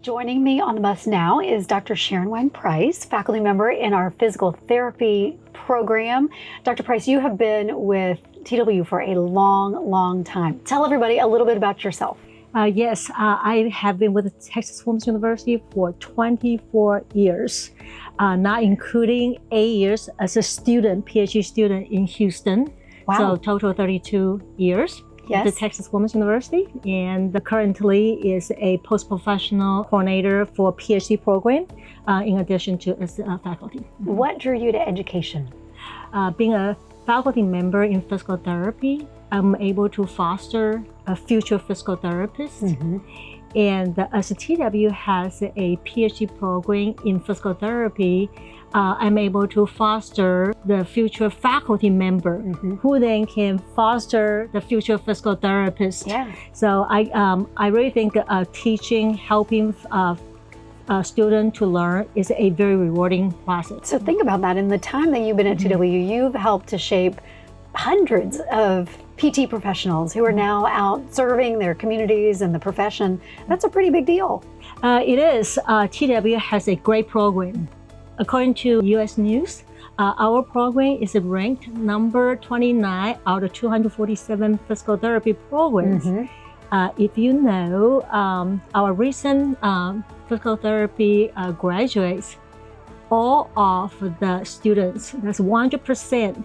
Joining me on the bus now is Dr. Sharon Wang Price, faculty member in our physical therapy program. Dr. Price, you have been with TW for a long time. Tell everybody a little bit about yourself. Yes, I have been with Texas Women's University for 24 years, not including 8 years as a student, PhD student in Houston. Wow. So total 32 years. Yes. At the Texas Women's University, and currently is a post-professional coordinator for PhD program, in addition to as faculty. What drew you to education? Being a faculty member in physical therapy, I'm able to foster a future physical therapist. And as TW has a PhD program in physical therapy, I'm able to foster the future faculty member who then can foster the future physical therapist. Yeah. So I really think teaching, helping students to learn is a very rewarding process. So think about that. In the time that you've been at TW, you've helped to shape hundreds of PT professionals who are now out serving their communities and the profession. That's a pretty big deal. It is. TW has a great program. According to US News, our program is ranked number 29 out of 247 physical therapy programs. If you know, our recent physical therapy graduates, all of the students, that's 100%,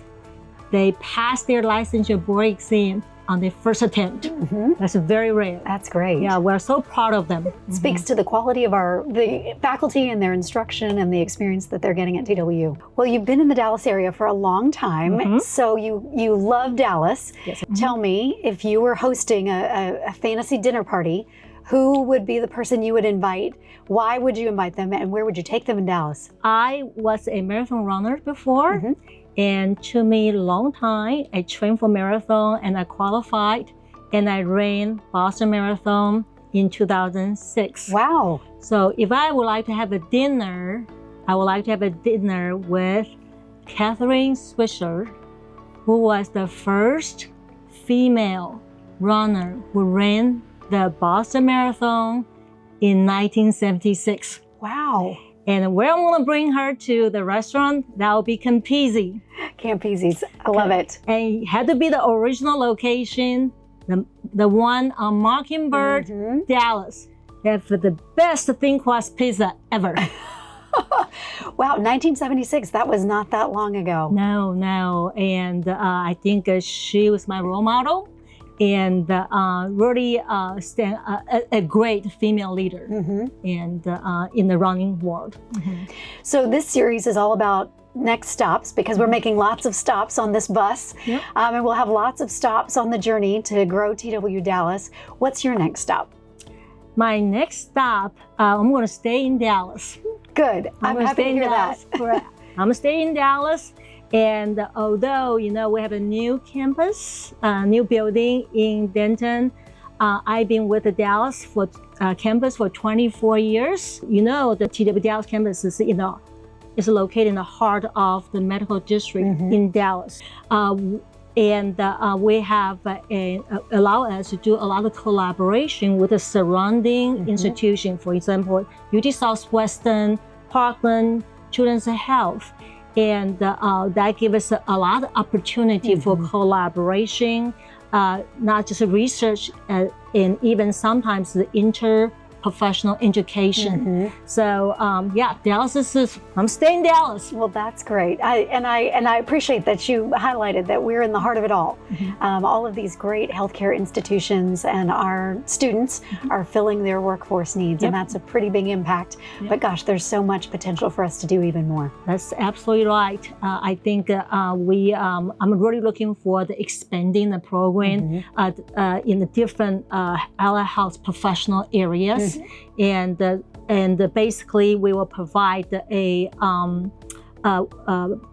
they pass their licensure board exam on their first attempt. That's very rare. That's great. Yeah, we're so proud of them. Speaks to the quality of the faculty and their instruction and the experience that they're getting at TW. Well, you've been in the Dallas area for a long time, so you love Dallas. Yes. Tell me, if you were hosting a fantasy dinner party, who would be the person you would invite? Why would you invite them, and where would you take them in Dallas? I was a marathon runner before. And to me, long time, I trained for marathon and I qualified and I ran Boston Marathon in 2006. Wow. So if I would like to have a dinner, I would like to have a dinner with Catherine Swisher, who was the first female runner who ran the Boston Marathon in 1976. Wow. And where I'm gonna bring her to the restaurant, that will be Campisi. Campisi's, I love it. And it had to be the original location, the one on Mockingbird, Dallas. They have the best thin crust pizza ever. Wow, 1976, that was not that long ago. No. And I think she was my role model and really a great female leader and in the running world. So this series is all about next stops, because we're making lots of stops on this bus, and we'll have lots of stops on the journey to grow TW Dallas. What's your next stop? My next stop, I'm going to stay in Dallas. Good. I'm happy to hear that. I'm going to stay in Dallas. And although, we have a new campus, new building in Denton, I've been with the Dallas campus for 24 years. The TW Dallas campus is located in the heart of the medical district in Dallas. And we have allow us to do a lot of collaboration with the surrounding institution. For example, UT Southwestern, Parkland, Children's Health. And that gives us a lot of opportunity for collaboration, not just research, and even sometimes the interprofessional education. So Dallas I'm staying in Dallas. Well, that's great. I appreciate that you highlighted that we're in the heart of it all. All of these great healthcare institutions and our students are filling their workforce needs, and that's a pretty big impact. But gosh, there's so much potential for us to do even more. That's absolutely right. I think I'm really looking for the expanding the program in the different allied health professional areas, and basically we will provide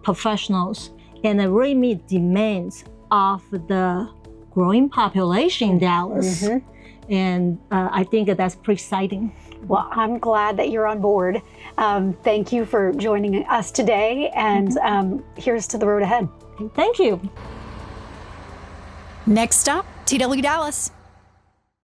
professionals and really meet demands of the growing population in Dallas. And I think that's pretty exciting. Well, I'm glad that you're on board. Thank you for joining us today, and here's to the road ahead. Thank you. Next stop, TW Dallas.